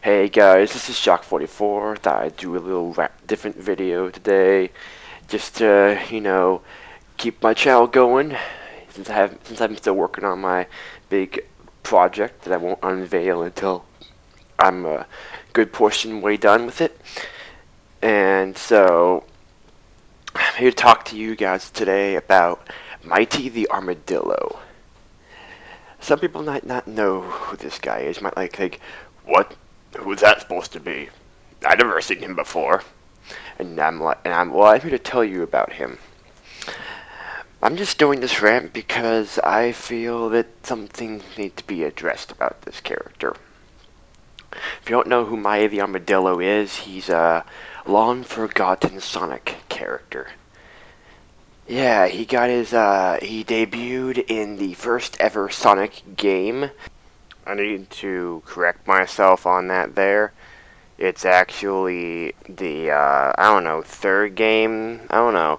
Hey guys, this is Shock44. Thought I'd do a little different video today, just to, keep my channel going. Since I'm still working on my big project that I won't unveil until I'm a good portion way done with it. And so, I'm here to talk to you guys today about Mighty the Armadillo. Some people might not know who this guy is. Might think, what? Who's that supposed to be? I've never seen him before. And I'm here to tell you about him. I'm just doing this rant because I feel that something needs to be addressed about this character. If you don't know who Mighty the Armadillo is, he's a long-forgotten Sonic character. Yeah, he debuted in the first ever Sonic game. I need to correct myself on that there. It's actually the, third game? I don't know.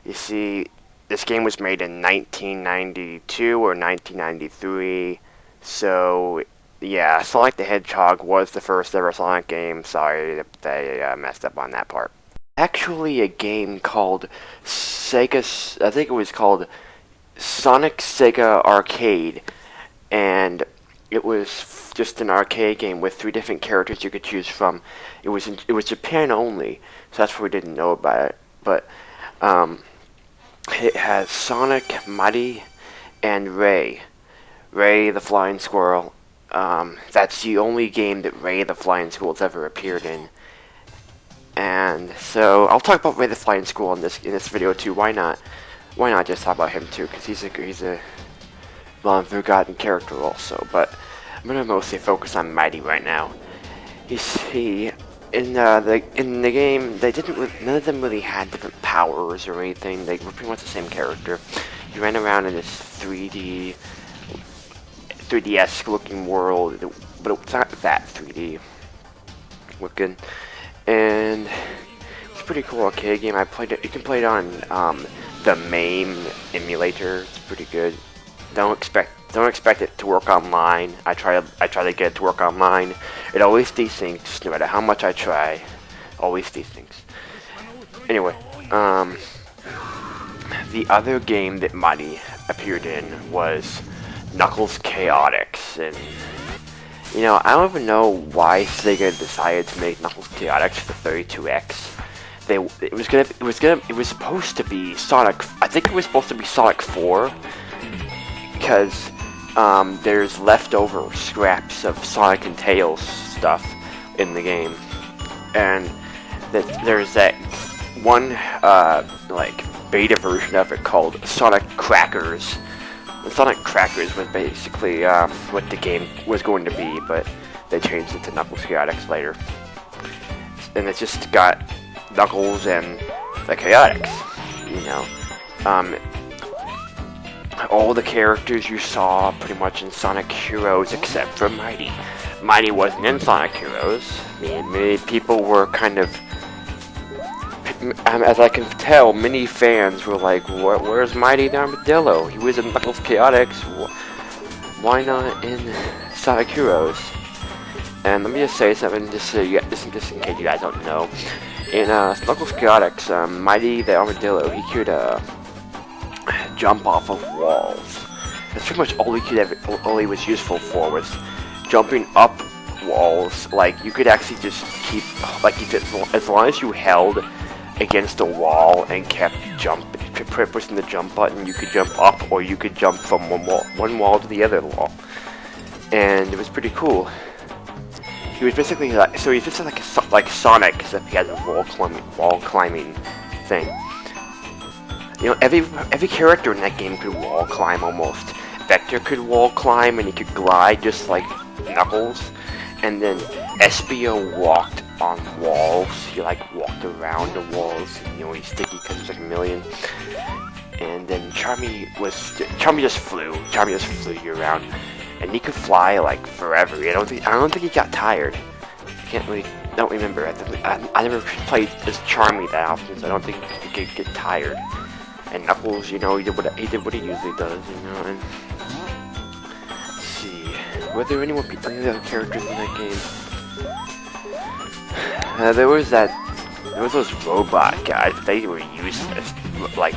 You see, this game was made in 1992 or 1993, so, yeah, Sonic the Hedgehog was the first ever Sonic game. Sorry that they messed up on that part. Actually a game called I think it was called Sonic Sega Arcade, and it was just an arcade game with 3 different characters you could choose from. It was Japan only, so that's why we didn't know about it. But it has Sonic, Mighty, and Ray the Flying Squirrel. That's the only game that Ray the Flying Squirrel's ever appeared in. And so I'll talk about Ray the Flying Squirrel in this video too. Why not? Why not just talk about him too? Because he's a long-forgotten character also. But I'm gonna mostly focus on Mighty right now. In the game, none of them really had different powers or anything. They were pretty much the same character. He ran around in this 3D-esque looking world, but it's not that 3D looking. And it's a pretty cool arcade game. I played it. You can play it on the MAME emulator. It's pretty good. Don't expect it to work online. I try to get it to work online. It always desyncs, no matter how much I try. Always desyncs. Anyway, the other game that Mighty appeared in was Knuckles Chaotix, and I don't even know why Sega decided to make Knuckles Chaotix for 32X. It was supposed to be Sonic. I think it was supposed to be Sonic 4, because there's leftover scraps of Sonic and Tails stuff in the game, and there's that one beta version of it called Sonic Crackers. The Sonic Crackers was basically what the game was going to be, but they changed it to Knuckles Chaotix later. And it's just got Knuckles and the Chaotix, all the characters you saw pretty much in Sonic Heroes except for Mighty. Mighty wasn't in Sonic Heroes. Many people were kind of, as I can tell, many fans were like, where's Mighty the Armadillo? He was in Knuckles Chaotix. Why not in Sonic Heroes? And let me just say something, just in case you guys don't know. In Knuckles Chaotix, Mighty the Armadillo, he could jump off of walls. That's pretty much all he was useful for, was jumping up walls. Like, you could actually just keep, as long as you held against a wall and kept pushing the jump button, you could jump up, or you could jump from one wall to the other wall. And it was pretty cool. He was basically like Sonic, except he has a wall climbing thing. Every character in that game could wall climb almost. Vector could wall climb, and he could glide just like Knuckles. And then Espio walked on walls. He walked around the walls. He's sticky because there's like a million. And then Charmy just flew. Charmy just flew you around, and he could fly forever. I don't think he got tired. Don't remember. I never played as Charmy that often, so I don't think he could get tired. And Knuckles, he did what he usually does, And let's see, were there any other characters in that game? There was those robot guys. They were useless. Like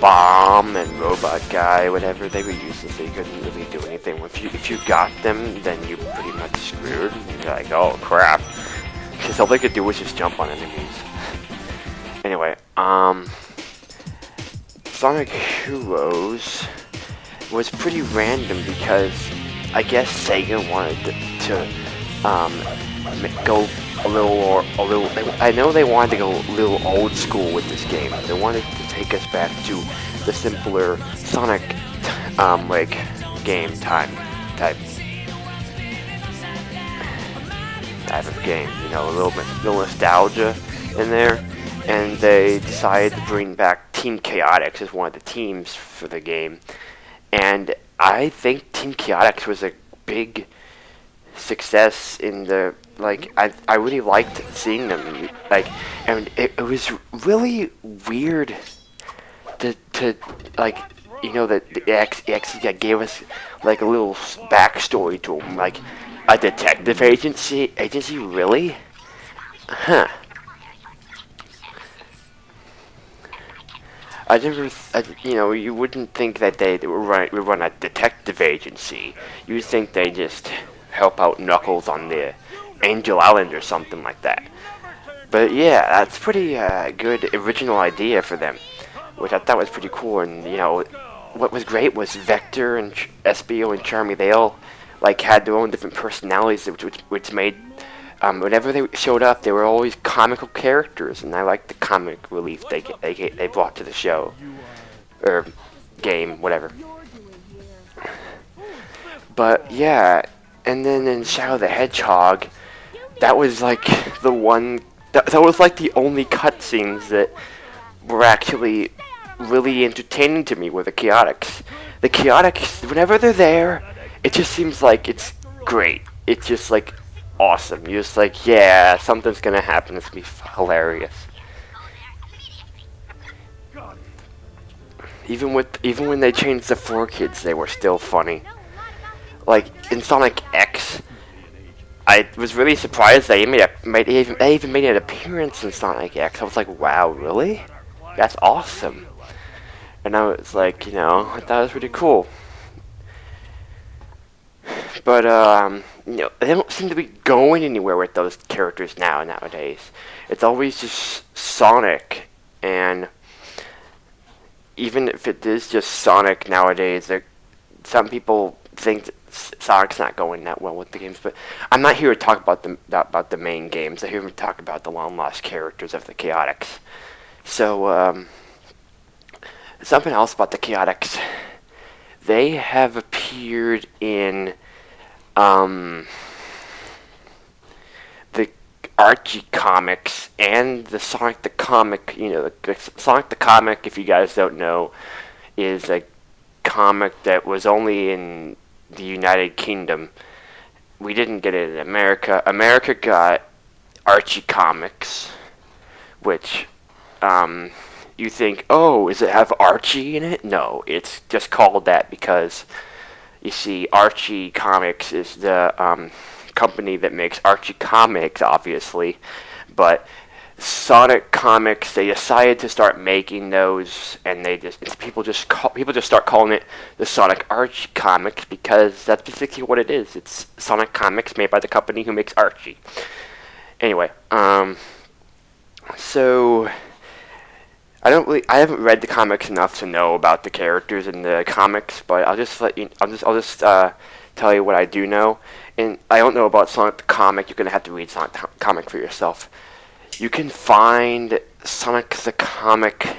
Bomb and Robot Guy, whatever. They were useless. They couldn't really do anything. If you got them, then you're pretty much screwed. You're like, oh crap, because all they could do was just jump on enemies. Anyway, Sonic Heroes was pretty random because I guess Sega wanted to go a little. I know they wanted to go a little old school with this game. They wanted to take us back to the simpler Sonic, like game type of game. You know, a little nostalgia in there. And they decided to bring back Team Chaotix as one of the teams for the game. And I think Team Chaotix was a big success in the, like, I really liked seeing them. Like, and it was really weird to like, you know, that it actually gave us, like, a little backstory to them. Like, a detective agency, really? Huh. You know, you wouldn't think that they would run a detective agency. You'd think they just help out Knuckles on the Angel Island or something like that. But yeah, that's pretty good original idea for them, which I thought was pretty cool. And you know, what was great was Vector and SBO and Charmy. They all like had their own different personalities, which made whenever they showed up, they were always comical characters, and I liked the comic relief they brought to the show, or game, whatever. But yeah, and then in Shadow the Hedgehog, that was like the one, that was like the only cutscenes that were actually really entertaining to me were the Chaotix. The Chaotix, whenever they're there, it just seems like it's great. It's just like awesome. You're just like, yeah, something's gonna happen. It's gonna be hilarious. Even when they changed the 4 kids, they were still funny. Like in Sonic X, I was really surprised they even made an appearance in Sonic X. I was like, wow, really? That's awesome. And I was like, you know, I thought it was pretty cool. But you know, they don't seem to be going anywhere with those characters nowadays. It's always just Sonic, and even if it is just Sonic nowadays, some people think that Sonic's not going that well with the games. But I'm not here to talk about the main games. I'm here to talk about the long lost characters of the Chaotix. So something else about the Chaotix. They have appeared in the Archie comics and the Sonic the Comic. You know, the Sonic the Comic, if you guys don't know, is a comic that was only in the United Kingdom. We didn't get it in America. America got Archie comics, which you think, oh, does it have Archie in it? No, it's just called that because, you see, Archie Comics is the company that makes Archie Comics, obviously, but Sonic Comics, they decided to start making those, and people just start calling it the Sonic Archie Comics because that's basically what it is. It's Sonic Comics made by the company who makes Archie. Anyway, so I haven't read the comics enough to know about the characters in the comics, but I'll just tell you what I do know. And I don't know about Sonic the Comic. You're gonna have to read Sonic the Comic for yourself. You can find Sonic the Comic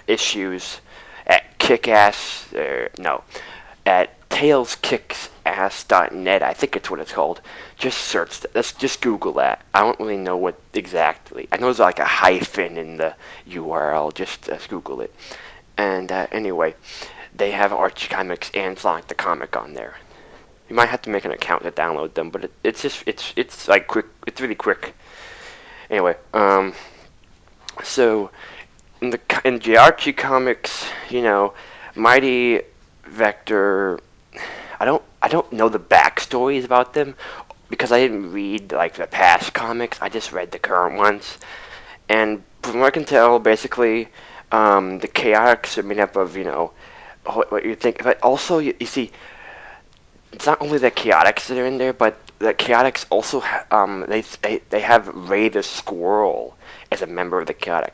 issues at TailsKicksAss.net. I think it's what it's called. Just search that. Let's just Google that. I don't really know what exactly. I know there's like a hyphen in the URL. Just Google it. And anyway, they have Archie Comics and Sonic the Comic on there. You might have to make an account to download them, but it's like quick. It's really quick. Anyway, so in the Archie comics, you know, Mighty, Vector, I don't know the backstories about them. because I didn't read like the past comics, I just read the current ones. And from what I can tell, basically, the Chaotix are made up of, what you think, but also, you see, it's not only the Chaotix that are in there, but the Chaotix also, they have Ray the Squirrel as a member of the Chaotix.